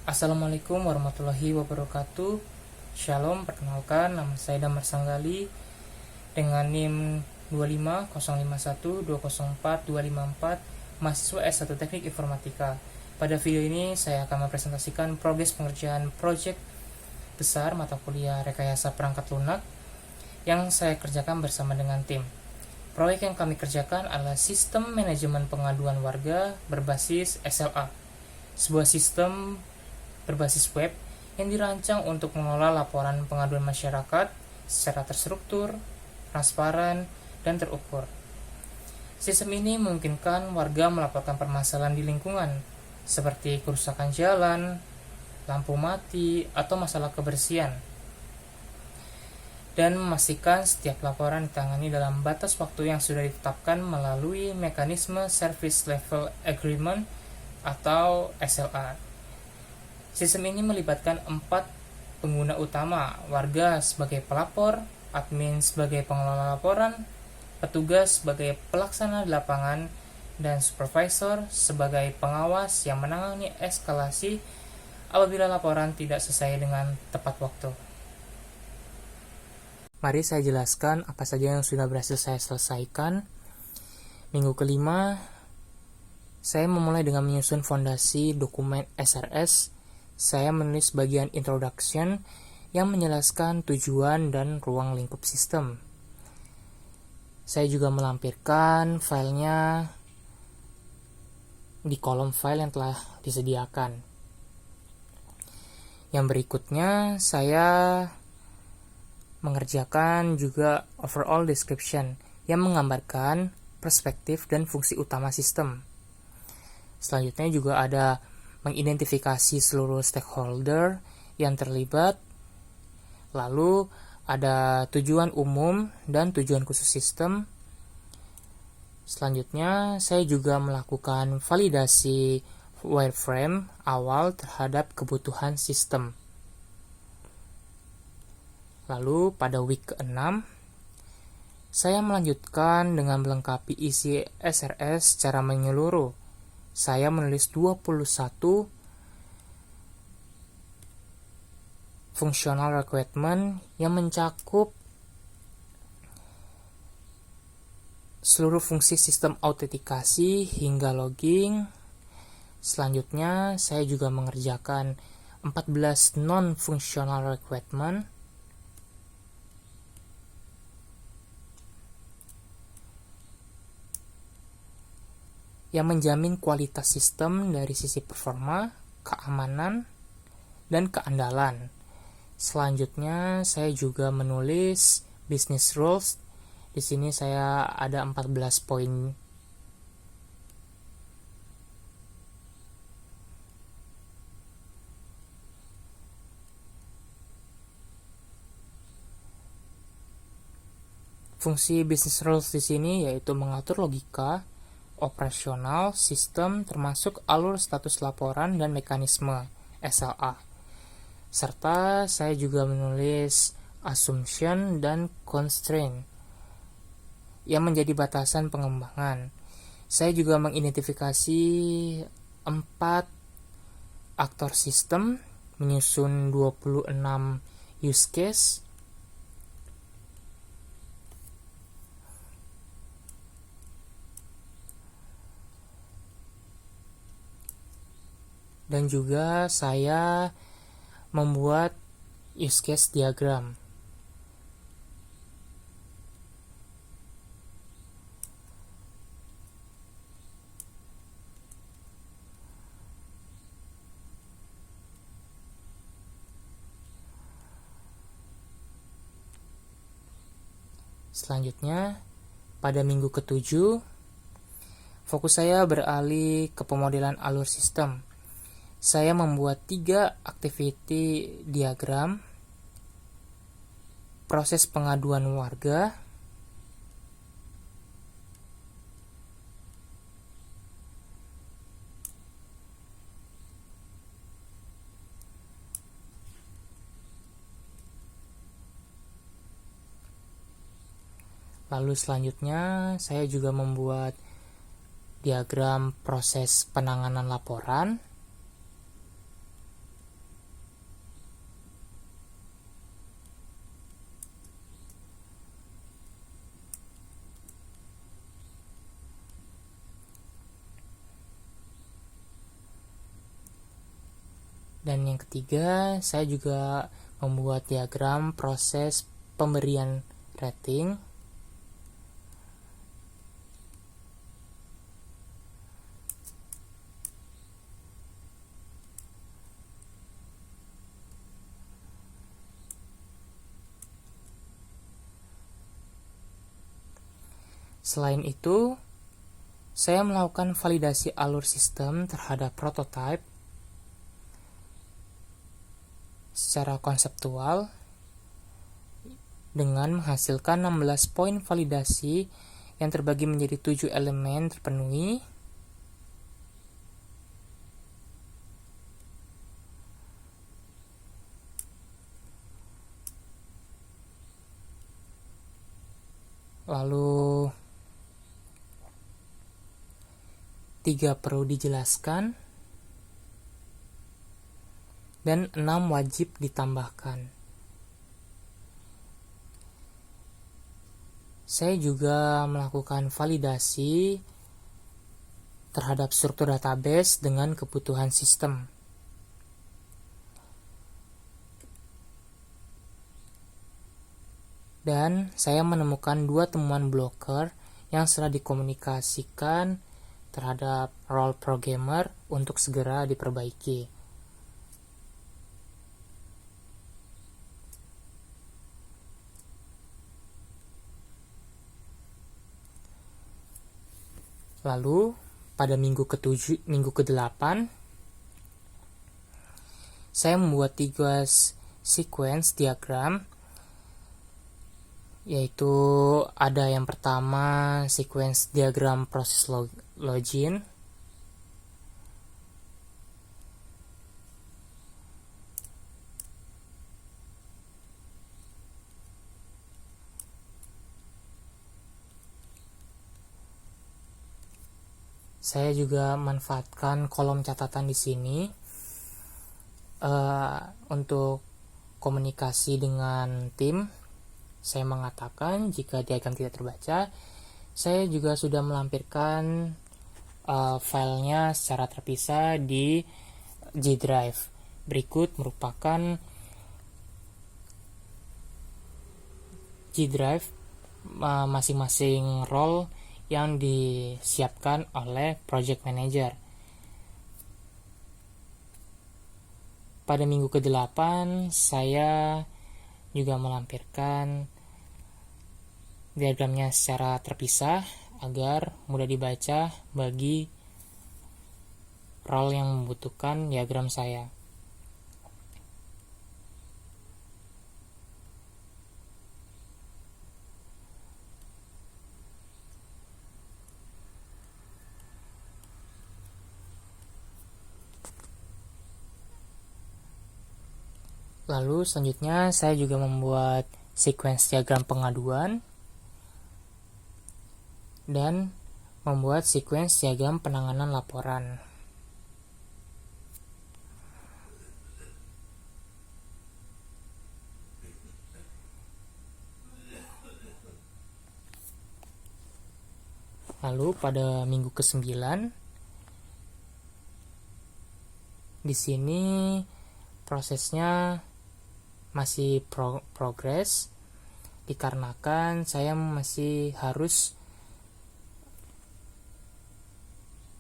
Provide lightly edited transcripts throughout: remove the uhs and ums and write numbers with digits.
Assalamualaikum warahmatullahi wabarakatuh. Shalom, perkenalkan nama saya Damar Sanggali dengan NIM 25051204254, mahasiswa S1 Teknik Informatika. Pada video ini saya akan mempresentasikan progres pengerjaan proyek besar mata kuliah rekayasa perangkat lunak yang saya kerjakan bersama dengan tim. Proyek yang kami kerjakan adalah sistem manajemen pengaduan warga berbasis SLA, sebuah sistem berbasis web yang dirancang untuk mengelola laporan pengaduan masyarakat secara terstruktur, transparan, dan terukur. Sistem ini memungkinkan warga melaporkan permasalahan di lingkungan, seperti kerusakan jalan, lampu mati, atau masalah kebersihan, dan memastikan setiap laporan ditangani dalam batas waktu yang sudah ditetapkan melalui mekanisme Service Level Agreement atau SLA. Sistem ini melibatkan 4 pengguna utama: warga sebagai pelapor, admin sebagai pengelola laporan, petugas sebagai pelaksana di lapangan, dan supervisor sebagai pengawas yang menangani eskalasi apabila laporan tidak sesuai dengan tepat waktu. Mari saya jelaskan apa saja yang sudah berhasil saya selesaikan. Minggu kelima, saya memulai dengan menyusun fondasi dokumen SRS. Saya menulis bagian introduction yang menjelaskan tujuan dan ruang lingkup sistem. Saya juga melampirkan filenya di kolom file yang telah disediakan. Yang berikutnya, saya mengerjakan juga overall description yang menggambarkan perspektif dan fungsi utama sistem. Selanjutnya juga ada mengidentifikasi seluruh stakeholder yang terlibat, lalu ada tujuan umum dan tujuan khusus sistem. Selanjutnya, saya juga melakukan validasi wireframe awal terhadap kebutuhan sistem. Lalu pada week ke-6, saya melanjutkan dengan melengkapi isi SRS secara menyeluruh. Saya menulis 21 functional requirement yang mencakup seluruh fungsi sistem autentikasi hingga logging. Selanjutnya, saya juga mengerjakan 14 non-functional requirement yang menjamin kualitas sistem dari sisi performa, keamanan, dan keandalan. Selanjutnya, saya juga menulis business rules. Di sini saya ada 14 poin. Fungsi business rules di sini yaitu mengatur logika operasional sistem termasuk alur status laporan dan mekanisme SLA. Serta saya juga menulis assumption dan constraint yang menjadi batasan pengembangan. Saya juga mengidentifikasi 4 aktor sistem, menyusun 26 use case, dan juga saya membuat use case diagram. Selanjutnya, pada minggu ke-7, fokus saya beralih ke pemodelan alur sistem. Saya membuat 3 activity diagram, proses pengaduan warga, lalu selanjutnya saya juga membuat diagram proses penanganan laporan, Dan yang ketiga, saya juga membuat diagram proses pemberian rating. Selain itu, saya melakukan validasi alur sistem terhadap prototipe secara konseptual dengan menghasilkan 16 poin validasi yang terbagi menjadi 7 elemen terpenuhi. Lalu 3 perlu dijelaskan dan 6 wajib ditambahkan. Saya juga melakukan validasi terhadap struktur database dengan kebutuhan sistem. Dan saya menemukan 2 temuan blocker yang sudah dikomunikasikan terhadap role programmer untuk segera diperbaiki. Lalu pada minggu ke-8 saya membuat 3 sequence diagram, yaitu ada yang pertama sequence diagram proses login, saya juga manfaatkan kolom catatan di sini untuk komunikasi dengan tim. Saya mengatakan jika diagram tidak terbaca, saya juga sudah melampirkan filenya secara terpisah di G Drive. Berikut merupakan G Drive masing-masing role yang disiapkan oleh project manager. Pada minggu ke-8 saya juga melampirkan diagramnya secara terpisah agar mudah dibaca bagi role yang membutuhkan diagram saya. Lalu selanjutnya saya juga membuat sequence diagram pengaduan dan membuat sequence diagram penanganan laporan. Lalu pada minggu ke-9 di sini prosesnya masih progres dikarenakan saya masih harus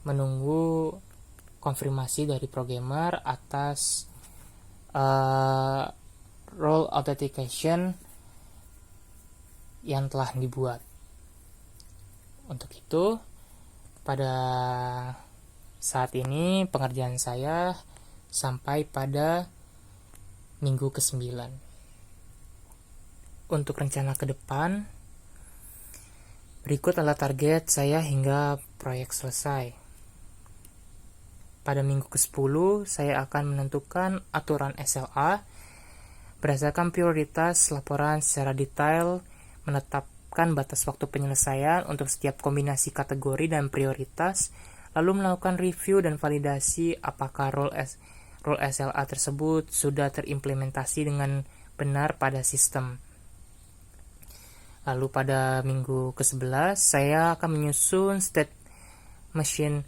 menunggu konfirmasi dari programmer atas role authentication yang telah dibuat. Untuk itu, pada saat ini pengerjaan saya sampai pada minggu ke-9. Untuk rencana ke depan, berikut adalah target saya hingga proyek selesai. Pada minggu ke-10, saya akan menentukan aturan SLA berdasarkan prioritas laporan secara detail, menetapkan batas waktu penyelesaian untuk setiap kombinasi kategori dan prioritas, lalu melakukan review dan validasi apakah role SLA tersebut sudah terimplementasi dengan benar pada sistem. Lalu pada minggu ke-11 saya akan menyusun state machine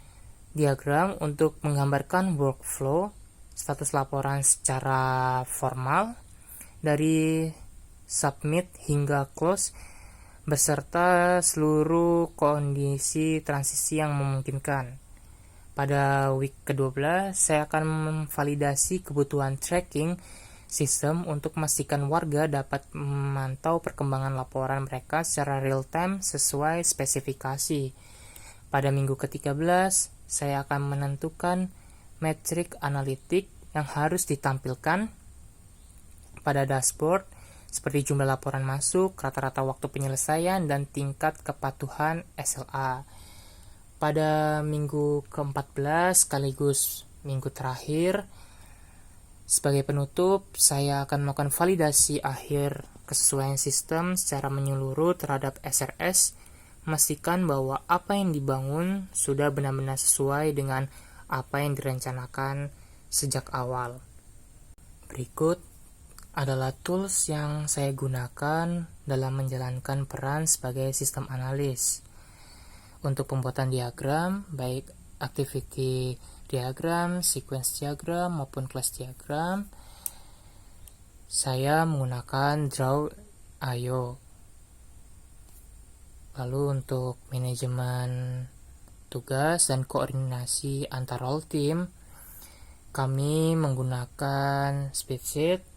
diagram untuk menggambarkan workflow status laporan secara formal dari submit hingga close beserta seluruh kondisi transisi yang memungkinkan. Pada week ke-12, saya akan memvalidasi kebutuhan tracking sistem untuk memastikan warga dapat memantau perkembangan laporan mereka secara real-time sesuai spesifikasi. Pada minggu ke-13, saya akan menentukan metrik analitik yang harus ditampilkan pada dashboard seperti jumlah laporan masuk, rata-rata waktu penyelesaian, dan tingkat kepatuhan SLA. Pada minggu ke-14 sekaligus minggu terakhir, sebagai penutup, saya akan melakukan validasi akhir kesesuaian sistem secara menyeluruh terhadap SRS, memastikan bahwa apa yang dibangun sudah benar-benar sesuai dengan apa yang direncanakan sejak awal. Berikut adalah tools yang saya gunakan dalam menjalankan peran sebagai sistem analis. Untuk pembuatan diagram, baik activity diagram, sequence diagram, maupun class diagram, saya menggunakan Draw.io. Lalu untuk manajemen tugas dan koordinasi antar role team, kami menggunakan Spreadsheet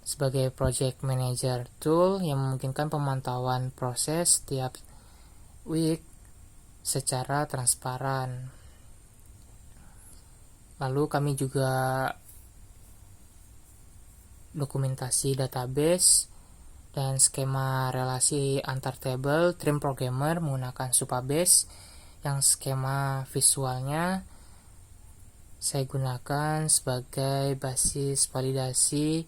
sebagai project manager tool yang memungkinkan pemantauan proses setiap week secara transparan. Lalu kami juga dokumentasi database dan skema relasi antar table trim programmer menggunakan Supabase yang skema visualnya saya gunakan sebagai basis validasi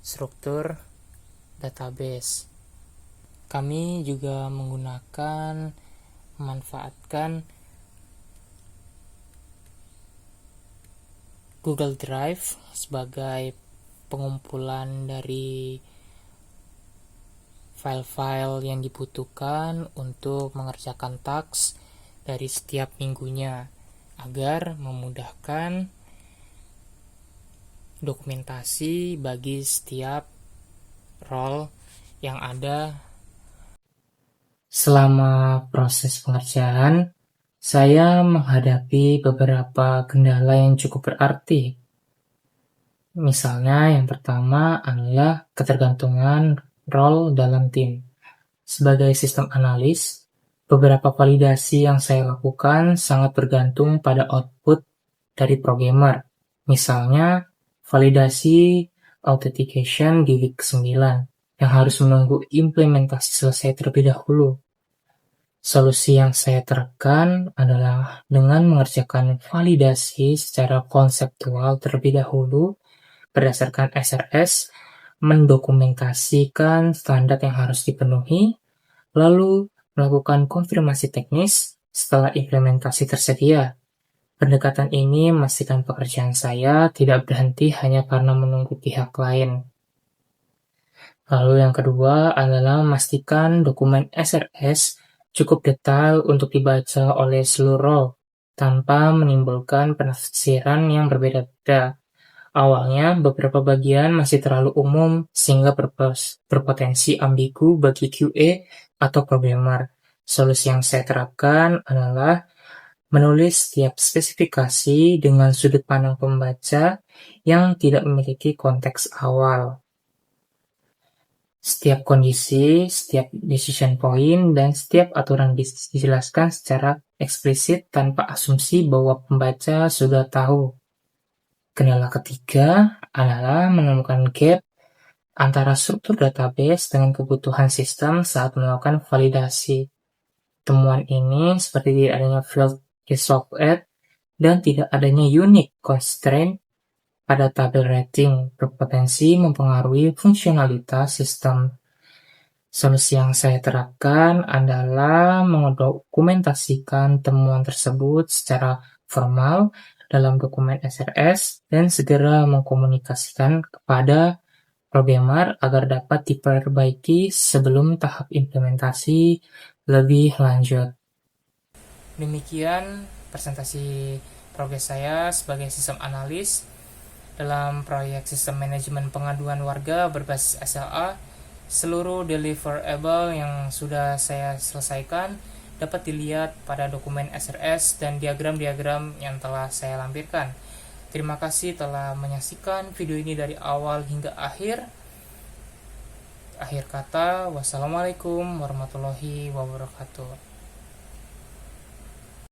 struktur database. Kami juga memanfaatkan Google Drive sebagai pengumpulan dari file-file yang dibutuhkan untuk mengerjakan task dari setiap minggunya agar memudahkan dokumentasi bagi setiap role yang ada. Selama proses pengerjaan, saya menghadapi beberapa kendala yang cukup berarti. Misalnya yang pertama adalah ketergantungan role dalam tim. Sebagai sistem analis, beberapa validasi yang saya lakukan sangat bergantung pada output dari programmer. Misalnya, validasi authentication di week 9 yang harus menunggu implementasi selesai terlebih dahulu. Solusi yang saya terapkan adalah dengan mengerjakan validasi secara konseptual terlebih dahulu berdasarkan SRS, mendokumentasikan standar yang harus dipenuhi, lalu melakukan konfirmasi teknis setelah implementasi tersedia. Pendekatan ini memastikan pekerjaan saya tidak berhenti hanya karena menunggu pihak lain. Lalu yang kedua adalah memastikan dokumen SRS cukup detail untuk dibaca oleh seluruh role, tanpa menimbulkan penafsiran yang berbeda-beda. Awalnya, beberapa bagian masih terlalu umum sehingga berpotensi ambigu bagi QA atau programmer. Solusi yang saya terapkan adalah menulis setiap spesifikasi dengan sudut pandang pembaca yang tidak memiliki konteks awal. Setiap kondisi, setiap decision point, dan setiap aturan dijelaskan secara eksplisit tanpa asumsi bahwa pembaca sudah tahu. Kendala ketiga adalah menemukan gap antara struktur database dengan kebutuhan sistem saat melakukan validasi. Temuan ini seperti tidak adanya field resolved dan tidak adanya unique constraint pada tabel rating berpotensi mempengaruhi fungsionalitas sistem. Solusi yang saya terapkan adalah mendokumentasikan temuan tersebut secara formal dalam dokumen SRS dan segera mengkomunikasikan kepada programmer agar dapat diperbaiki sebelum tahap implementasi lebih lanjut. Demikian presentasi progres saya sebagai sistem analis dalam proyek sistem manajemen pengaduan warga berbasis SLA. Seluruh deliverable yang sudah saya selesaikan dapat dilihat pada dokumen SRS dan diagram-diagram yang telah saya lampirkan. Terima kasih telah menyaksikan video ini dari awal hingga akhir. Akhir kata, wassalamualaikum warahmatullahi wabarakatuh.